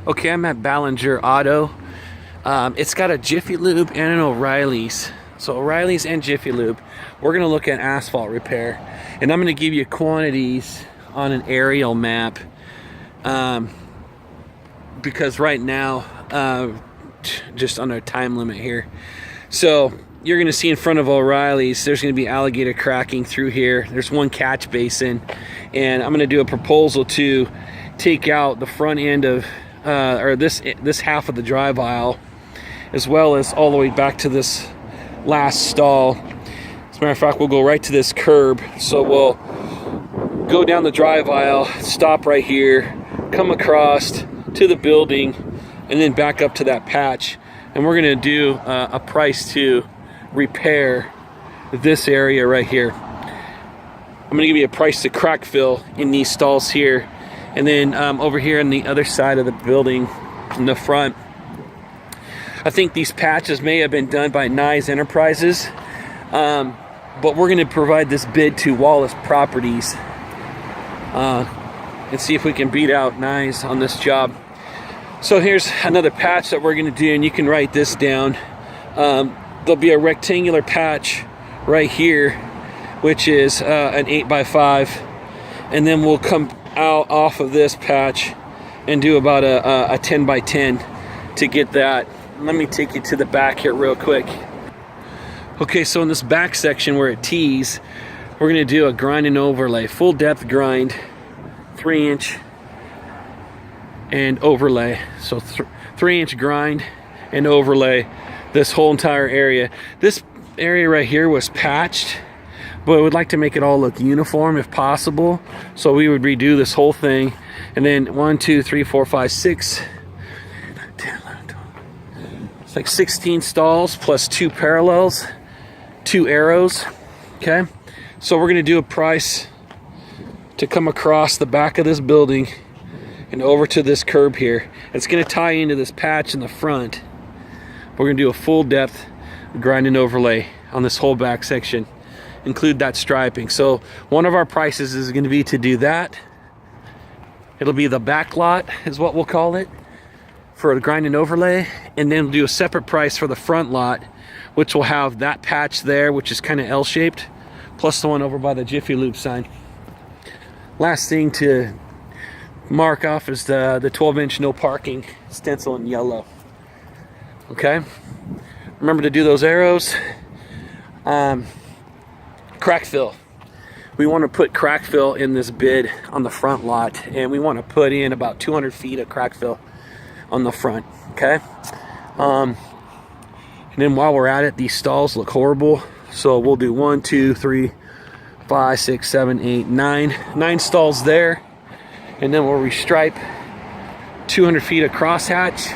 Okay, I'm at Ballinger Auto. It's got a Jiffy Lube and an O'Reilly's. So O'Reilly's and Jiffy Lube. We're going to look at asphalt repair. And I'm going to give you quantities on an aerial map. Because right now, just under time limit here. So you're going to see in front of O'Reilly's, there's going to be alligator cracking through here. There's one catch basin. And I'm going to do a proposal to take out the front end of or this half of the drive aisle, as well as all the way back to this last stall. As a matter of fact, we'll go right to this curb. So we'll go down the drive aisle, stop right here, come across to the building, and then back up to that patch. And we're going to do a price to repair this area right here. I'm going to give you a price to crack fill in these stalls here. And then over here on the other side of the building, in the front, I think these patches may have been done by Nye Enterprises, but we're going to provide this bid to Wallace Properties and see if we can beat out Nye on this job. So here's another patch that we're going to do, and you can write this down. There'll be a rectangular patch right here, which is an 8x5, and then we'll come out off of this patch and do about a 10x10 to get that. Let me take you to the back here real quick. Okay, so in this back section where it tees, we're going to do a grind and overlay, full depth grind, 3-inch and overlay. So 3-inch grind and overlay this whole entire area. This area right here was patched, but I would like to make it all look uniform if possible. So we would redo this whole thing. And then 1, 2, 3, 4, 5, 6, 10, 11, 12. It's like 16 stalls plus 2 parallels, 2 arrows. Okay. So we're going to do a price to come across the back of this building and over to this curb here. It's going to tie into this patch in the front. We're going to do a full depth grind and overlay on this whole back section. Include that striping. So one of our prices is going to be to do that. It'll be the back lot is what we'll call it for a grind and overlay, and then we'll do a separate price for the front lot, which will have that patch there, which is kind of L-shaped, plus the one over by the Jiffy Lube sign. Last thing to mark off is the 12-inch no parking stencil in yellow. Okay, remember to do those arrows. Crack fill. We want to put crack fill in this bid on the front lot, and we want to put in about 200 feet of crack fill on the front. Okay, and then while we're at it, these stalls look horrible, so we'll do 1, 2, 3, 5, 6, 7, 8, 9 stalls there, and then we'll restripe 200 feet of crosshatch